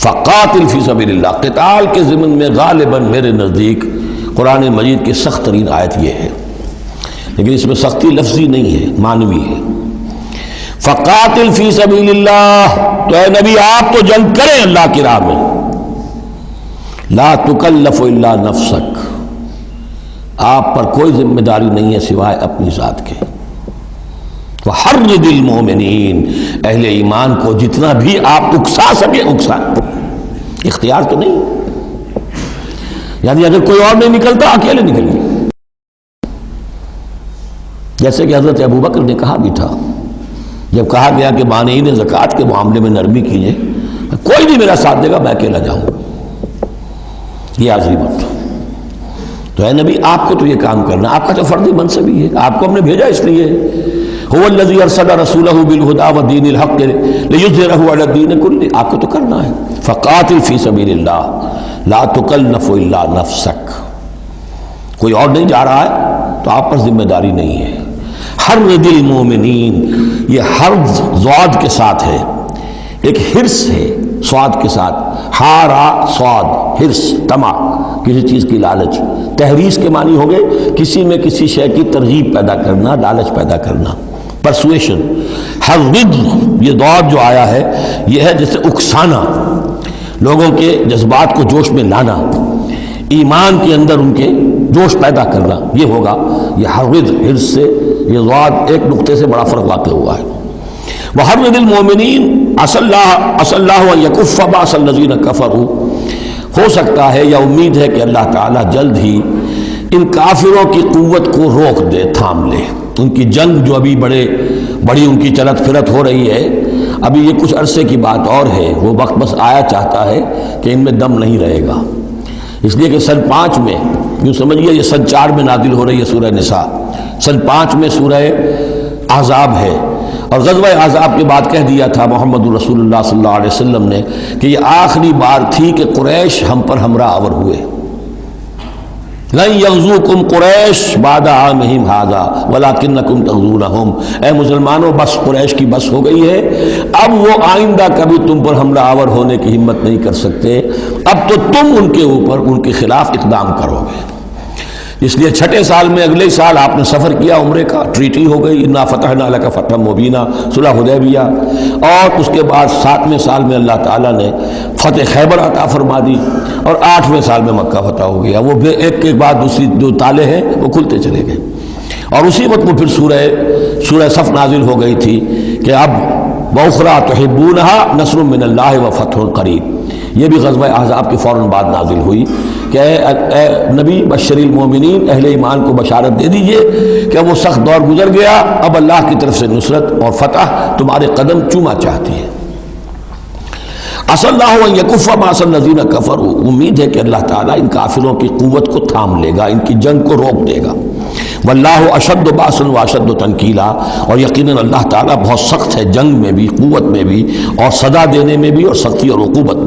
فقاتل فی سبیل اللہ، قتال کے ضمن میں غالباً میرے نزدیک قرآن مجید کی سخت ترین آیت یہ ہے، لیکن اس میں سختی لفظی نہیں ہے، معنوی ہے۔ فقاتل فی سبیل اللہ، تو اے نبی آپ تو جنگ کریں اللہ کی راہ میں، لا تکلف الا نفسک، آپ پر کوئی ذمہ داری نہیں ہے سوائے اپنی ذات کے۔ وحرض المؤمنین، اہل ایمان کو جتنا بھی آپ اکسا سکے اکسا، اختیار تو نہیں، یعنی اگر کوئی اور نہیں نکلتا اکیلے نکلیے، جیسے کہ حضرت ابوبکر نے کہا بھی تھا جب کہا گیا کہ مانعین زکوٰۃ کے معاملے میں نرمی کیجیے، کوئی نہیں میرا ساتھ دے گا میں اکیلا جاؤں، یہ عظیمت۔ تو اے نبی آپ کو تو یہ کام کرنا، آپ کا تو فردی منصب ہی ہے، آپ کو ہم نے بھیجا اس لیے، هو الذی ارسل رسولہ بالہدی ودین الحق لیظہرہ علی الدین کلہ، آپ کو تو کرنا ہے۔ فقاتل فی سبیل اللہ لا تکلف الا نفسک، کوئی اور نہیں جا رہا ہے تو آپ پر ذمہ داری نہیں ہے۔ حرض المؤمنین، یہ حرض ضاد کے ساتھ ہے، ایک حرص ہے صاد کے ساتھ، ہارا صاد، حرص طمع، کسی چیز کی لالچ۔ تحریص کے معنی ہو گئے کسی میں کسی شے کی ترغیب پیدا کرنا، لالچ پیدا کرنا، پرسویشن۔ حرض، یہ دور جو آیا ہے یہ ہے جیسے اکسانا، لوگوں کے جذبات کو جوش میں لانا، ایمان کے اندر ان کے جوش پیدا کرنا، یہ ہوگا یہ حرض، حرص سے یہ ضاد ایک نقطے سے بڑا فرق واقع ہوا ہے۔ وحرض المؤمنین عسى اللہ ان یکف باس الذین کفروا، ہو سکتا ہے یا امید ہے کہ اللہ تعالیٰ جلد ہی ان کافروں کی قوت کو روک دے، تھام لے، ان کی جنگ جو ابھی بڑی ان کی چلت پھرت ہو رہی ہے، ابھی یہ کچھ عرصے کی بات اور ہے، وہ وقت بس آیا چاہتا ہے کہ ان میں دم نہیں رہے گا، اس لیے کہ سن 5 میں، یوں سمجھیے یہ سن 4 میں نازل ہو رہی ہے سورہ نساء، سن 5 میں سورہ احزاب ہے، اور غزوہ احزاب کے بعد کہہ دیا تھا محمد رسول اللہ صلی اللہ علیہ وسلم نے کہ یہ آخری بار تھی کہ قریش ہم پر ہمراہ آور ہوئے۔ لن یغزوکم قریش بعد عامہم ھذا ولکنکم تغزونہم، اے مسلمانوں بس قریش کی بس ہو گئی ہے، اب وہ آئندہ کبھی تم پر حملہ آور ہونے کی ہمت نہیں کر سکتے، اب تو تم ان کے اوپر ان کے خلاف اقدام کرو گے۔ اس لیے 6 سال میں اگلے سال آپ نے سفر کیا عمرے کا، ٹریٹی ہو گئی، انا فتحنا لک فتحا مبینا، صلح حدیبیہ، اور اس کے بعد 7ویں سال میں اللہ تعالیٰ نے فتح خیبر عطا فرما دی، اور 8ویں سال میں مکہ فتح ہو گیا، وہ ایک کے بعد دوسری جو تالے ہیں وہ کھلتے چلے گئے، اور اسی وقت وہ پھر سورہ صف نازل ہو گئی تھی کہ اب وَأُخْرَىٰ تُحِبُّونَهَا نَصْرٌ مِّنَ اللَّهِ وَفَتْحٌ قَرِيبٌ، یہ بھی غزوہ احزاب کے فوراً بعد نازل ہوئی کہ اے نبی بشر المومنین، اہل ایمان کو بشارت دے دیجئے کہ وہ سخت دور گزر گیا، اب اللہ کی طرف سے نصرت اور فتح تمہارے قدم چوما چاہتی ہے۔ عسى اللہ ان یکف باس الذین کفروا، امید ہے کہ اللہ تعالیٰ ان کافروں کی قوت کو تھام لے گا، ان کی جنگ کو روک دے گا۔ واللہ اشد باسا واشد تنکیلا، اور یقیناً اللہ تعالیٰ بہت سخت ہے جنگ میں بھی، قوت میں بھی، اور سزا دینے میں بھی، اور سختی اور عقوبت میں۔